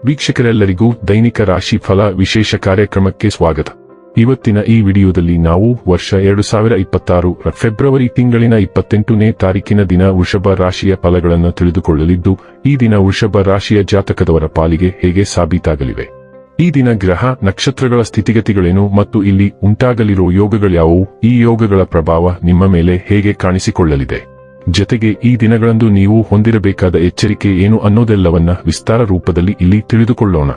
ವೀಕ್ಷಕರೆಲ್ಲರಿಗೂ ದೈನಿಕ ರಾಶಿ ಫಲ ವಿಶೇಷ ಕಾರ್ಯಕ್ರಮಕ್ಕೆ ಸ್ವಾಗತ. ಇವತ್ತಿನ ಈ ವಿಡಿಯೋದಲ್ಲಿ ನಾವು ವರ್ಷ 2026 ಫೆಬ್ರವರಿ ತಿಂಗಳಿನ 28ನೇ ತಾರೀಕಿನ ದಿನ ವೃಷಭ ರಾಶಿಯ ಫಲಗಳನ್ನು ತಿಳಿದುಕೊಳ್ಳಲಿದ್ದು, ಈ ದಿನ ವೃಷಭ ರಾಶಿಯ ಜಾತಕದವರ ಪಾಲಿಗೆ ಹೇಗೆ ಸಾಬೀತಾಗಲಿವೆ, ಈ ದಿನ ಗ್ರಹ ನಕ್ಷತ್ರಗಳ ಸ್ಥಿತಿಗತಿಗಳೇನು ಮತ್ತು ಇಲ್ಲಿ ಉಂಟಾಗಲಿರುವ ಯೋಗಗಳ್ಯಾವುವು, ಈ ಯೋಗಗಳ ಪ್ರಭಾವ ನಿಮ್ಮ ಮೇಲೆ ಹೇಗೆ ಕಾಣಿಸಿಕೊಳ್ಳಲಿದೆ, ಜತೆಗೆ ಈ ದಿನಗಳಂದು ನೀವು ಹೊಂದಿರಬೇಕಾದ ಎಚ್ಚರಿಕೆ ಏನು ಅನ್ನೋದೆಲ್ಲವನ್ನ ವಿಸ್ತಾರ ರೂಪದಲ್ಲಿ ಇಲ್ಲಿ ತಿಳಿದುಕೊಳ್ಳೋಣ.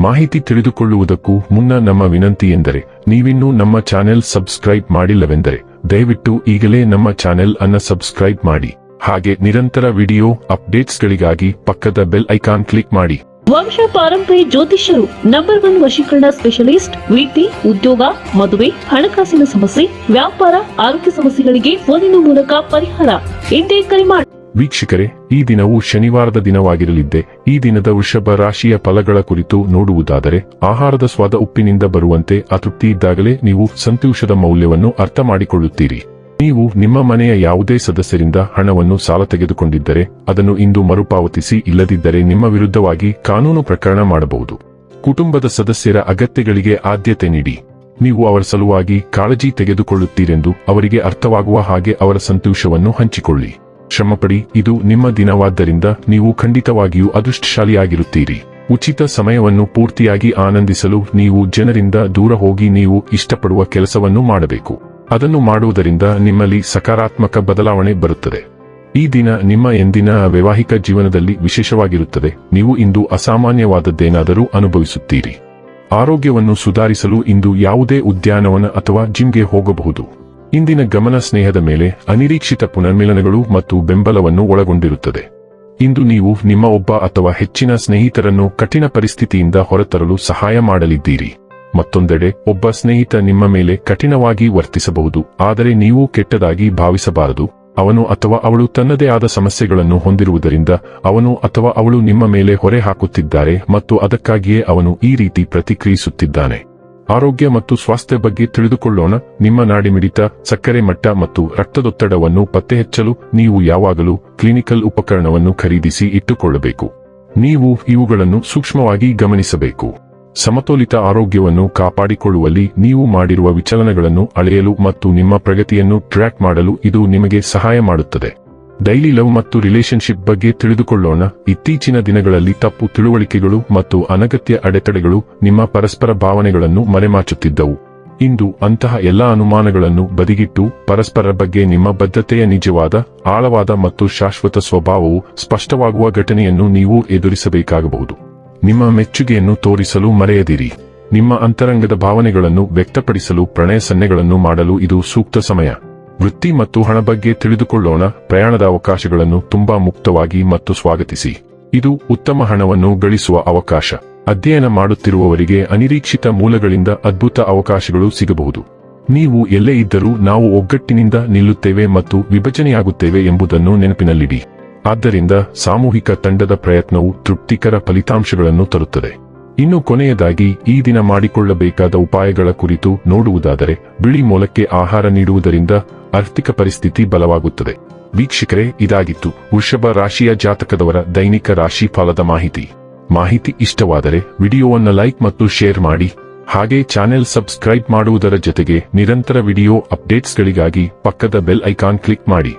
ಮಾಹಿತಿ ತಿಳಿದುಕೊಳ್ಳುವುದಕ್ಕೂ ಮುನ್ನ ನಮ್ಮ ವಿನಂತಿ ಎಂದರೆ, ನೀವಿನ್ನೂ ನಮ್ಮ ಚಾನೆಲ್ ಸಬ್ಸ್ಕ್ರೈಬ್ ಮಾಡಿಲ್ಲವೆಂದರೆ ದಯವಿಟ್ಟು ಈಗಲೇ ನಮ್ಮ ಚಾನೆಲ್ ಅನ್ನು ಸಬ್ಸ್ಕ್ರೈಬ್ ಮಾಡಿ. ಹಾಗೆ ನಿರಂತರ ವಿಡಿಯೋ ಅಪ್ಡೇಟ್ಸ್ಗಳಿಗಾಗಿ ಪಕ್ಕದ ಬೆಲ್ ಐಕಾನ್ ಕ್ಲಿಕ್ ಮಾಡಿ. ವಂಶ ಪಾರಂಪರ್ಯ ಜ್ಯೋತಿಷ್ಯರು ನಂಬರ್ 1 ವಶೀಕರಣ ಸ್ಪೆಷಲಿಸ್ಟ್. ವೃತ್ತಿ, ಉದ್ಯೋಗ, ಮದುವೆ, ಹಣಕಾಸಿನ ಸಮಸ್ಯೆ, ವ್ಯಾಪಾರ, ಆರೋಗ್ಯ ಸಮಸ್ಯೆಗಳಿಗೆ ಫೋನಿನ ಮೂಲಕ ಪರಿಹಾರ. ಇಂದೇ ಕರೆ ಮಾಡಿ. ವೀಕ್ಷಕರೇ, ಈ ದಿನವು ಶನಿವಾರದ ದಿನವಾಗಿರಲಿದ್ದೆ. ಈ ದಿನದ ವೃಷಭ ರಾಶಿಯ ಫಲಗಳ ಕುರಿತು ನೋಡುವುದಾದರೆ, ಆಹಾರದ ಸ್ವಾದ ಉಪ್ಪಿನಿಂದ ಬರುವಂತೆ ಅತೃಪ್ತಿ ಇದ್ದಾಗಲೇ ನೀವು ಸಂತೋಷದ ಮೌಲ್ಯವನ್ನು ಅರ್ಥ ಮಾಡಿಕೊಳ್ಳುತ್ತೀರಿ. ನೀವು ನಿಮ್ಮ ಮನೆಯ ಯಾವುದೇ ಸದಸ್ಯರಿಂದ ಹಣವನ್ನು ಸಾಲ ತೆಗೆದುಕೊಂಡಿದ್ದರೆ ಅದನ್ನು ಇಂದು ಮರುಪಾವತಿಸಿ, ಇಲ್ಲದಿದ್ದರೆ ನಿಮ್ಮ ವಿರುದ್ಧವಾಗಿ ಕಾನೂನು ಪ್ರಕರಣ ಮಾಡಬಹುದು. ಕುಟುಂಬದ ಸದಸ್ಯರ ಅಗತ್ಯಗಳಿಗೆ ಆದ್ಯತೆ ನೀಡಿ. ನೀವು ಅವರ ಸಲುವಾಗಿ ಕಾಳಜಿ ತೆಗೆದುಕೊಳ್ಳುತ್ತೀರೆಂದು ಅವರಿಗೆ ಅರ್ಥವಾಗುವ ಹಾಗೆ ಅವರ ಸಂತೋಷವನ್ನು ಹಂಚಿಕೊಳ್ಳಿ. ಶ್ರಮಪಡಿ, ಇದು ನಿಮ್ಮ ದಿನವಾದ್ದರಿಂದ ನೀವು ಖಂಡಿತವಾಗಿಯೂ ಅದೃಷ್ಟಶಾಲಿಯಾಗಿರುತ್ತೀರಿ. ಉಚಿತ ಸಮಯವನ್ನು ಪೂರ್ತಿಯಾಗಿ ಆನಂದಿಸಲು ನೀವು ಜನರಿಂದ ದೂರ ಹೋಗಿ ನೀವು ಇಷ್ಟಪಡುವ ಕೆಲಸವನ್ನು ಮಾಡಬೇಕು. ಅದನ್ನು ಮಾಡುವುದರಿಂದ ನಿಮ್ಮಲ್ಲಿ ಸಕಾರಾತ್ಮಕ ಬದಲಾವಣೆ ಬರುತ್ತದೆ. ಈ ದಿನ ನಿಮ್ಮ ಎಂದಿನ ವೈವಾಹಿಕ ಜೀವನದಲ್ಲಿ ವಿಶೇಷವಾಗಿರುತ್ತದೆ. ನೀವು ಇಂದು ಅಸಾಮಾನ್ಯವಾದದ್ದೇನಾದರೂ ಅನುಭವಿಸುತ್ತೀರಿ. ಆರೋಗ್ಯವನ್ನು ಸುಧಾರಿಸಲು ಇಂದು ಯಾವುದೇ ಉದ್ಯಾನವನ ಅಥವಾ ಜಿಮ್ಗೆ ಹೋಗಬಹುದು. ಇಂದಿನ ಗಮನ ಸ್ನೇಹದ ಮೇಲೆ ಅನಿರೀಕ್ಷಿತ ಪುನರ್ಮಿಲನಗಳು ಮತ್ತು ಬೆಂಬಲವನ್ನು ಒಳಗೊಂಡಿರುತ್ತದೆ. ಇಂದು ನೀವು ನಿಮ್ಮ ಒಬ್ಬ ಅಥವಾ ಹೆಚ್ಚಿನ ಸ್ನೇಹಿತರನ್ನು ಕಠಿಣ ಪರಿಸ್ಥಿತಿಯಿಂದ ಹೊರತರಲು ಸಹಾಯ ಮಾಡಲಿದ್ದೀರಿ. ಮತ್ತೊಂದೆಡೆ ಒಬ್ಬ ಸ್ನೇಹಿತ ನಿಮ್ಮ ಮೇಲೆ ಕಠಿಣವಾಗಿ ವರ್ತಿಸಬಹುದು, ಆದರೆ ನೀವು ಕೆಟ್ಟದಾಗಿ ಭಾವಿಸಬಾರದು. ಅವನು ಅಥವಾ ಅವಳು ತನ್ನದೇ ಆದ ಸಮಸ್ಯೆಗಳನ್ನು ಹೊಂದಿರುವುದರಿಂದ ಅವನು ಅಥವಾ ಅವಳು ನಿಮ್ಮ ಮೇಲೆ ಹೊರೆ ಹಾಕುತ್ತಿದ್ದಾರೆ ಮತ್ತು ಅದಕ್ಕಾಗಿಯೇ ಅವನು ಈ ರೀತಿ ಪ್ರತಿಕ್ರಿಯಿಸುತ್ತಿದ್ದಾನೆ. ಆರೋಗ್ಯ ಮತ್ತು ಸ್ವಾಸ್ಥ್ಯ ಬಗ್ಗೆ ತಿಳಿದುಕೊಳ್ಳೋಣ. ನಿಮ್ಮ ನಾಡಿಮಿಡಿತ, ಸಕ್ಕರೆ ಮಟ್ಟ ಮತ್ತು ರಕ್ತದೊತ್ತಡವನ್ನು ಪತ್ತೆಹಚ್ಚಲು ನೀವು ಯಾವಾಗಲೂ ಕ್ಲಿನಿಕಲ್ ಉಪಕರಣವನ್ನು ಖರೀದಿಸಿ ಇಟ್ಟುಕೊಳ್ಳಬೇಕು. ನೀವು ಇವುಗಳನ್ನು ಸೂಕ್ಷ್ಮವಾಗಿ ಗಮನಿಸಬೇಕು. ಸಮತೋಲಿತ ಆರೋಗ್ಯವನ್ನು ಕಾಪಾಡಿಕೊಳ್ಳುವಲ್ಲಿ ನೀವು ಮಾಡಿರುವ ವಿಚಲನಗಳನ್ನು ಅಳೆಯಲು ಮತ್ತು ನಿಮ್ಮ ಪ್ರಗತಿಯನ್ನು ಟ್ರ್ಯಾಕ್ ಮಾಡಲು ಇದು ನಿಮಗೆ ಸಹಾಯ ಮಾಡುತ್ತದೆ. ಡೈಲಿ ಲವ್ ಮತ್ತು ರಿಲೇಶನ್ಶಿಪ್ ಬಗ್ಗೆ ತಿಳಿದುಕೊಳ್ಳೋಣ. ಇತ್ತೀಚಿನ ದಿನಗಳಲ್ಲಿ ತಪ್ಪು ತಿಳುವಳಿಕೆಗಳು ಮತ್ತು ಅನಗತ್ಯ ಅಡೆತಡೆಗಳು ನಿಮ್ಮ ಪರಸ್ಪರ ಭಾವನೆಗಳನ್ನು ಮರೆಮಾಚುತ್ತಿದ್ದವು. ಇಂದು ಅಂತಹ ಎಲ್ಲಾ ಅನುಮಾನಗಳನ್ನು ಬದಿಗಿಟ್ಟು ಪರಸ್ಪರರ ಬಗ್ಗೆ ನಿಮ್ಮ ಬದ್ಧತೆಯ ನಿಜವಾದ, ಆಳವಾದ ಮತ್ತು ಶಾಶ್ವತ ಸ್ವಭಾವವು ಸ್ಪಷ್ಟವಾಗುವ ಘಟನೆಯನ್ನು ನೀವು ಎದುರಿಸಬೇಕಾಗಬಹುದು. ನಿಮ್ಮ ಮೆಚ್ಚುಗೆಯನ್ನು ತೋರಿಸಲು ಮರೆಯದಿರಿ. ನಿಮ್ಮ ಅಂತರಂಗದ ಭಾವನೆಗಳನ್ನು ವ್ಯಕ್ತಪಡಿಸಲು ಪ್ರಣಯ ಸನ್ನೆಗಳನ್ನು ಮಾಡಲು ಇದು ಸೂಕ್ತ ಸಮಯ. ವೃತ್ತಿ ಮತ್ತು ಹಣ ಬಗ್ಗೆ ತಿಳಿದುಕೊಳ್ಳೋಣ. ಪ್ರಯಾಣದ ಅವಕಾಶಗಳನ್ನು ತುಂಬಾ ಮುಕ್ತವಾಗಿ ಮತ್ತು ಸ್ವಾಗತಿಸಿ. ಇದು ಉತ್ತಮ ಹಣವನ್ನು ಗಳಿಸುವ ಅವಕಾಶ. ಅಧ್ಯಯನ ಮಾಡುತ್ತಿರುವವರಿಗೆ ಅನಿರೀಕ್ಷಿತ ಮೂಲಗಳಿಂದ ಅದ್ಭುತ ಅವಕಾಶಗಳು ಸಿಗಬಹುದು. ನೀವು ಎಲ್ಲೇ ಇದ್ದರೂ ನಾವು ಒಗ್ಗಟ್ಟಿನಿಂದ ನಿಲ್ಲುತ್ತೇವೆ ಮತ್ತು ವಿಭಜನೆಯಾಗುತ್ತೇವೆ ಎಂಬುದನ್ನು ನೆನಪಿನಲ್ಲಿಡಿ. ಆದ್ದರಿಂದ ಸಾಮೂಹಿಕ ತಂಡದ ಪ್ರಯತ್ನವು ತೃಪ್ತಿಕರ ಫಲಿತಾಂಶಗಳನ್ನು ತರುತ್ತದೆ. ಇನ್ನು ಕೊನೆಯದಾಗಿ ಈ ದಿನ ಮಾಡಿಕೊಳ್ಳಬೇಕಾದ ಉಪಾಯಗಳ ಕುರಿತು ನೋಡುವುದಾದರೆ, ಬಿಳಿ ಮೊಲಕ್ಕೆ ಆಹಾರ ನೀಡುವುದರಿಂದ ಆರ್ಥಿಕ ಪರಿಸ್ಥಿತಿ ಬಲವಾಗುತ್ತದೆ. ವೀಕ್ಷಕರೇ, ಇದಾಗಿತ್ತು ವೃಷಭ ರಾಶಿಯ ಜಾತಕದವರ ದೈನಿಕ ರಾಶಿ ಫಲದ ಮಾಹಿತಿ ಇಷ್ಟವಾದರೆ ವಿಡಿಯೋವನ್ನು ಲೈಕ್ ಮತ್ತು ಶೇರ್ ಮಾಡಿ. ಹಾಗೆ ಚಾನೆಲ್ ಸಬ್ಸ್ಕ್ರೈಬ್ ಮಾಡುವುದರ ಜೊತೆಗೆ ನಿರಂತರ ವಿಡಿಯೋ ಅಪ್ಡೇಟ್ಸ್ಗಳಿಗಾಗಿ ಪಕ್ಕದ ಬೆಲ್ ಐಕಾನ್ ಕ್ಲಿಕ್ ಮಾಡಿ.